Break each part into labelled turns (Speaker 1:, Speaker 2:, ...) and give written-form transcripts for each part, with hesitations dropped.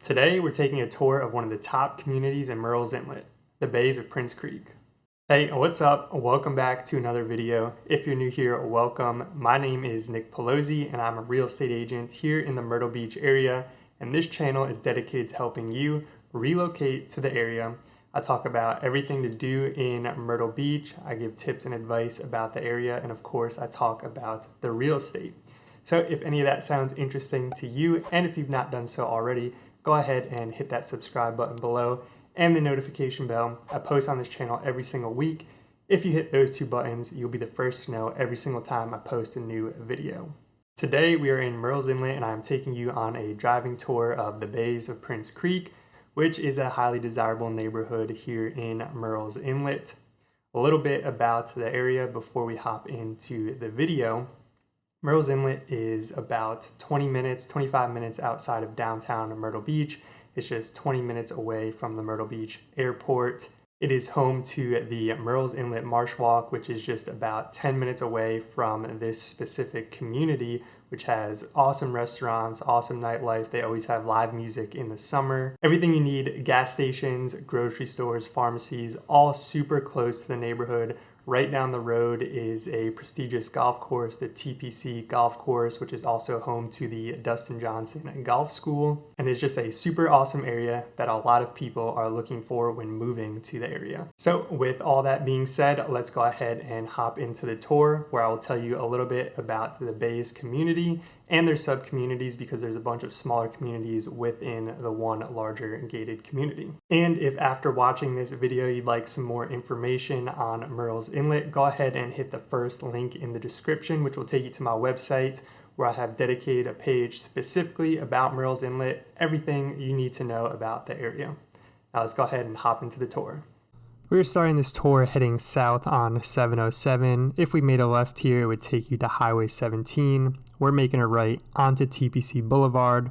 Speaker 1: Today, we're taking a tour of one of the top communities in Murrells Inlet, the bays of Prince Creek. Hey, what's up? Welcome back to another video. If you're new here, welcome. My name is Nick Pelosi, and I'm a real estate agent here in the Myrtle Beach area, and this channel is dedicated to helping you relocate to the area. I talk about everything to do in Myrtle Beach. I give tips and advice about the area, and of course, I talk about the real estate. So if any of that sounds interesting to you, and if you've not done so already, go ahead and hit that subscribe button below and the notification bell. I post on this channel every single week. If you hit those two buttons, you'll be the first to know every single time I post a new video. Today we are in Murrells Inlet, and I'm taking you on a driving tour of the bays of Prince Creek, which is a highly desirable neighborhood here in Murrells Inlet. A little bit about the area before we hop into the video. Murrells Inlet is about 25 minutes outside of downtown Myrtle Beach. It's just 20 minutes away from the Myrtle Beach airport. It is home to the Murrells Inlet Marshwalk, which is just about 10 minutes away from this specific community, which has awesome restaurants, awesome nightlife. They always have live music in the summer. Everything you need, gas stations, grocery stores, pharmacies, all super close to the neighborhood. Right down the road is a prestigious golf course, the TPC golf course, which is also home to the Dustin Johnson Golf School. And it's just a super awesome area that a lot of people are looking for when moving to the area. So with all that being said, let's go ahead and hop into the tour, where I will tell you a little bit about the Bays community and their sub-communities, because there's a bunch of smaller communities within the one larger gated community. And if after watching this video you'd like some more information on Murrells Inlet, go ahead and hit the first link in the description, which will take you to my website, where I have dedicated a page specifically about Murrells Inlet, everything you need to know about the area. Now let's go ahead and hop into the tour. We're starting this tour heading south on 707. If we made a left here, it would take you to Highway 17. We're making a right onto TPC Boulevard.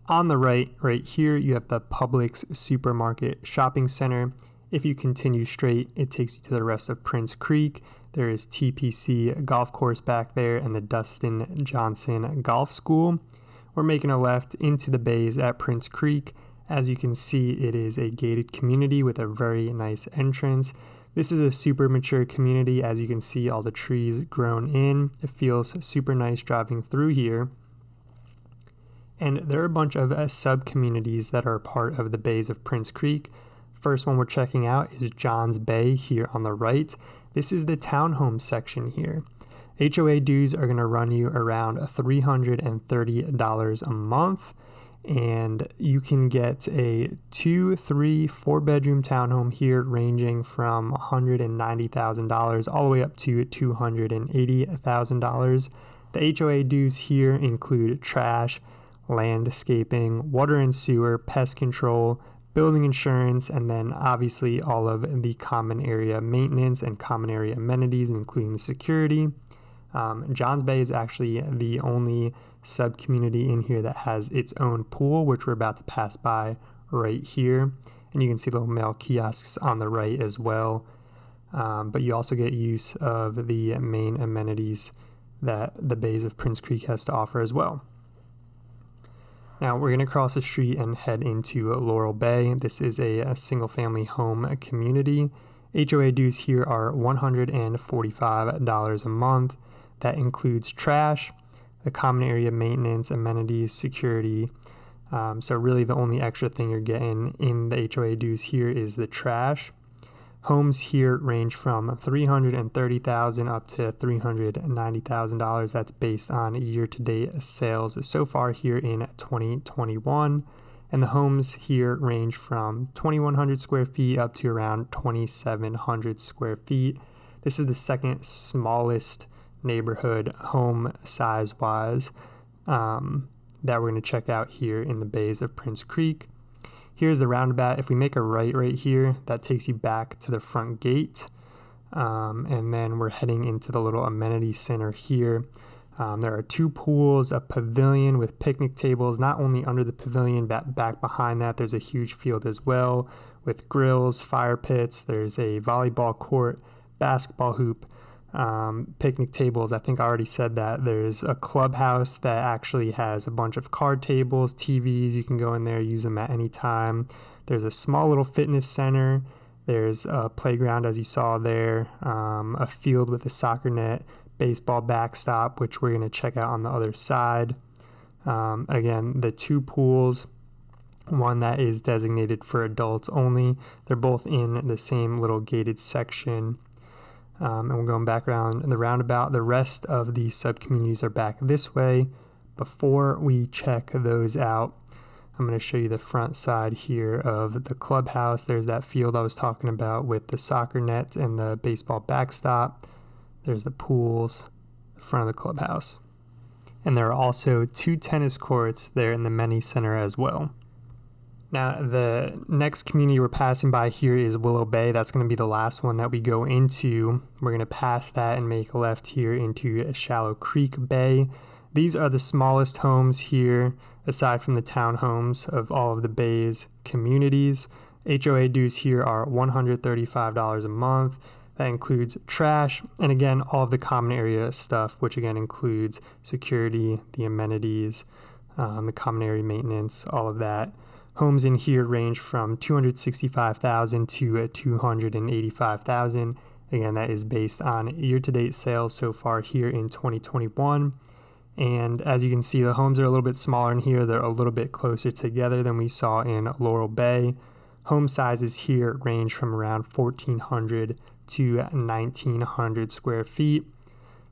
Speaker 1: On the right here, you have the Publix Supermarket Shopping Center. If you continue straight, it takes you to the rest of Prince Creek. There is TPC Golf Course back there and the Dustin Johnson Golf School. We're making a left into the bays at Prince Creek. As you can see, it is a gated community with a very nice entrance. This is a super mature community. As you can see, all the trees grown in. It feels super nice driving through here. And there are a bunch of sub-communities that are part of the bays of Prince Creek. First one we're checking out is Johns Bay here on the right. This is the townhome section here. HOA dues are going to run you around $330 a month. And you can get a 2, 3, 4-bedroom townhome here ranging from $190,000 all the way up to $280,000. The HOA dues here include trash, landscaping, water and sewer, pest control, building insurance, and then obviously all of the common area maintenance and common area amenities, including security. Johns Bay is actually the only sub-community in here that has its own pool, which we're about to pass by right here. And you can see little mail kiosks on the right as well. But you also get use of the main amenities that the bays of Prince Creek has to offer as well. Now we're going to cross the street and head into Laurel Bay. This is a single-family home community. HOA dues here are $145 a month. That includes trash, the common area maintenance, amenities, security. So really the only extra thing you're getting in the HOA dues here is the trash. Homes here range from $330,000 up to $390,000. That's based on year-to-date sales so far here in 2021. And the homes here range from 2,100 square feet up to around 2,700 square feet. This is the second smallest neighborhood home size wise that we're going to check out here in the bays of Prince Creek. Here's the roundabout. If we make a right here, that takes you back to the front gate, and then we're heading into the little amenity center here. There are 2 pools, a pavilion with picnic tables, not only under the pavilion, but back behind that there's a huge field as well with grills, fire pits. There's a volleyball court, basketball hoop, picnic tables. I think I already said that. There's a clubhouse that actually has a bunch of card tables, TVs. You can go in there, use them at any time. There's a small little fitness center. There's a playground, as you saw there, a field with a soccer net, baseball backstop, which we're going to check out on the other side. Again, the two pools, one that is designated for adults only. They're both in the same little gated section. And we're going back around the roundabout. The rest of the sub-communities are back this way. Before we check those out, I'm going to show you the front side here of the clubhouse. There's that field I was talking about with the soccer net and the baseball backstop. There's the pools, the front of the clubhouse. And there are also 2 tennis courts there in the Many Center as well. Now, the next community we're passing by here is Willow Bay. That's going to be the last one that we go into. We're going to pass that and make a left here into Shallow Creek Bay. These are the smallest homes here, aside from the townhomes, of all of the bay's communities. HOA dues here are $135 a month. That includes trash, and again, all of the common area stuff, which again includes security, the amenities, the common area maintenance, all of that. Homes in here range from $265,000 to $285,000. Again, that is based on year-to-date sales so far here in 2021. And as you can see, the homes are a little bit smaller in here. They're a little bit closer together than we saw in Laurel Bay. Home sizes here range from around 1,400 to 1,900 square feet.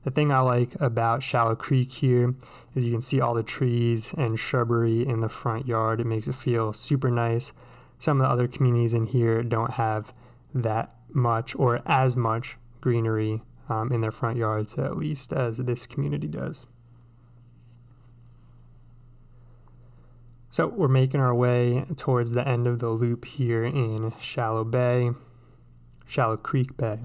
Speaker 1: The thing I like about Shallow Creek here is you can see all the trees and shrubbery in the front yard. It makes it feel super nice. Some of the other communities in here don't have that much or as much greenery in their front yards, at least, as this community does. So we're making our way towards the end of the loop here in Shallow Creek Bay,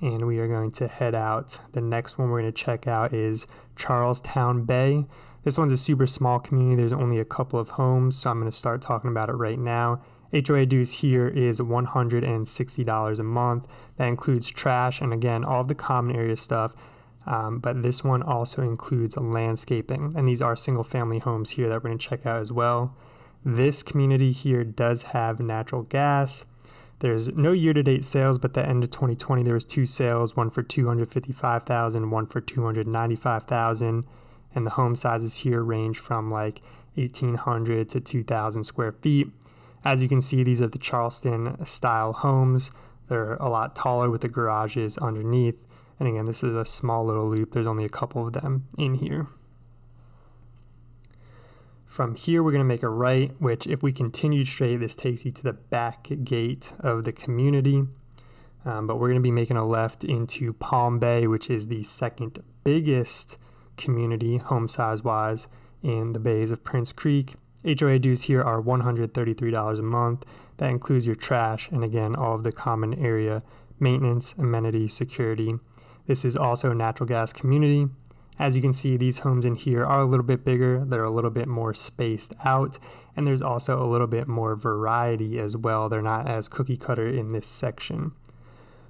Speaker 1: and we are going to head out. The next one we're going to check out is Charlestown Bay. This one's a super small community. There's only a couple of homes, so I'm going to start talking about it right now. HOA dues here is $160 a month. That includes trash and again, all of the common area stuff. But this one also includes landscaping, and these are single family homes here that we're going to check out as well. This community here does have natural gas. There's no year-to-date sales, but at the end of 2020, there was 2 sales, one for $255,000, one for $295,000. And the home sizes here range from like 1,800 to 2,000 square feet. As you can see, these are the Charleston style homes. They're a lot taller with the garages underneath. And again, this is a small little loop. There's only a couple of them in here. From here, we're going to make a right, which if we continue straight, this takes you to the back gate of the community. But we're going to be making a left into Palm Bay, which is the second biggest community, home size-wise, in the bays of Prince Creek. HOA dues here are $133 a month. That includes your trash and, again, all of the common area maintenance, amenities, security. This is also a natural gas community. As you can see, these homes in here are a little bit bigger. They're a little bit more spaced out, and there's also a little bit more variety as well. They're not as cookie cutter in this section.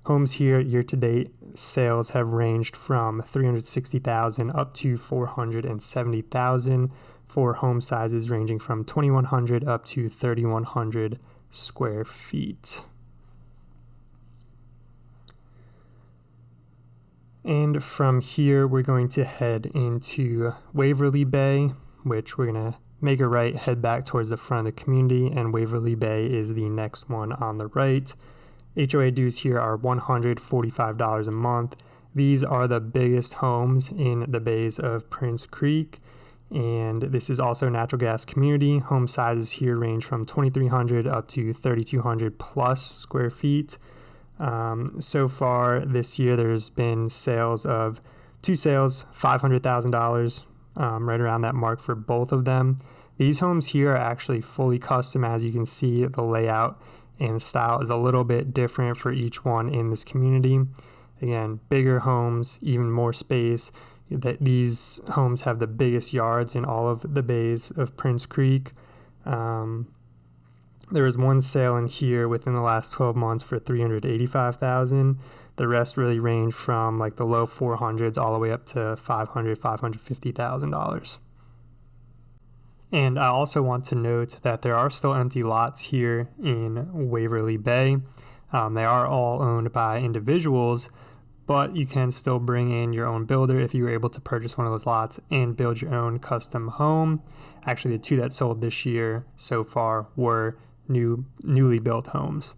Speaker 1: Homes here year-to-date sales have ranged from $360,000 up to $470,000 for home sizes ranging from 2,100 up to 3,100 square feet. And from here, we're going to head into Waverly Bay, which we're going to make a right, head back towards the front of the community, and Waverly Bay is the next one on the right. HOA dues here are $145 a month. These are the biggest homes in the bays of Prince Creek, and this is also a natural gas community. Home sizes here range from 2,300 up to 3,200 plus square feet. So far this year, there's been sales of 2 sales, $500,000, right around that mark for both of them. These homes here are actually fully custom. As you can see, the layout and style is a little bit different for each one in this community. Again, bigger homes, even more space. These homes have the biggest yards in all of the bays of Prince Creek. There was one sale in here within the last 12 months for $385,000. The rest really range from like the low 400s all the way up to $550,000. And I also want to note that there are still empty lots here in Waverly Bay. They are all owned by individuals, but you can still bring in your own builder if you were able to purchase one of those lots and build your own custom home. Actually, the two that sold this year so far were newly built homes.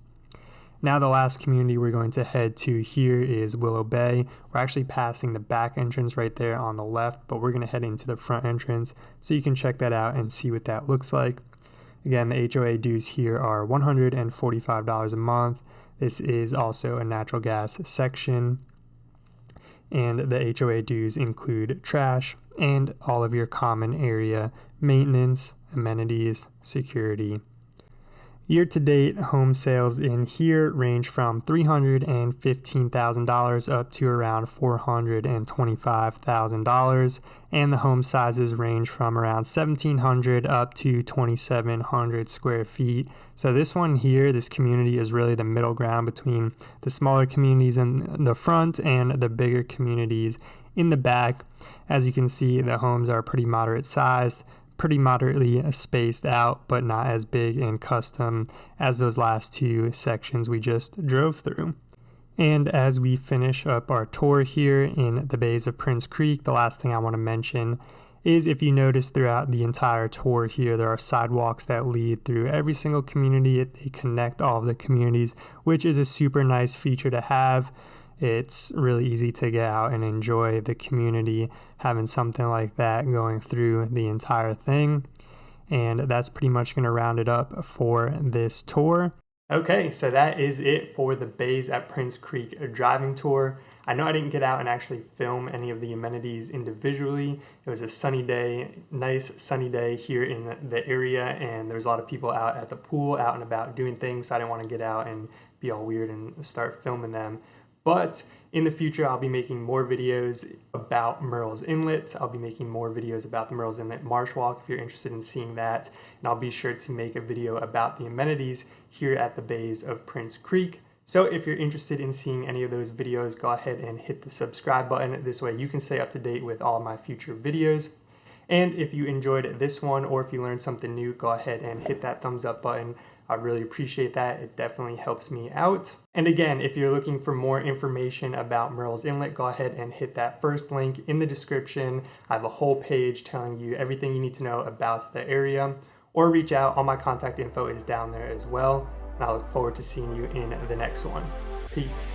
Speaker 1: Now the last community we're going to head to here is Willow Bay. We're actually passing the back entrance right there on the left, but we're going to head into the front entrance so you can check that out and see what that looks like. Again, the HOA dues here are $145 a month. This is also a natural gas section, and the HOA dues include trash and all of your common area maintenance, amenities, security. Year-to-date home sales in here range from $315,000 up to around $425,000, and the home sizes range from around 1,700 up to 2,700 square feet. So this one here, this community is really the middle ground between the smaller communities in the front and the bigger communities in the back. As you can see, the homes are pretty moderate sized, pretty moderately spaced out, but not as big and custom as those last two sections we just drove through. And as we finish up our tour here in the bays of Prince Creek, the last thing I want to mention is, if you notice throughout the entire tour here, there are sidewalks that lead through every single community. They connect all of the communities, which is a super nice feature to have. It's really easy to get out and enjoy the community, having something like that going through the entire thing. And that's pretty much going to round it up for this tour. Okay, so that is it for the Bays at Prince Creek driving tour. I know I didn't get out and actually film any of the amenities individually. It was a sunny day, nice sunny day here in the area, and there was a lot of people out at the pool, out and about doing things, so I didn't want to get out and be all weird and start filming them. But in the future, I'll be making more videos about Murrells Inlet. I'll be making more videos about the Murrells Inlet Marshwalk if you're interested in seeing that. And I'll be sure to make a video about the amenities here at the Bays of Prince Creek. So if you're interested in seeing any of those videos, go ahead and hit the subscribe button. This way you can stay up to date with all my future videos. And if you enjoyed this one, or if you learned something new, go ahead and hit that thumbs up button. I really appreciate that. It definitely helps me out. And again, if you're looking for more information about Murrells Inlet, go ahead and hit that first link in the description. I have a whole page telling you everything you need to know about the area, or reach out. All my contact info is down there as well. And I look forward to seeing you in the next one. Peace.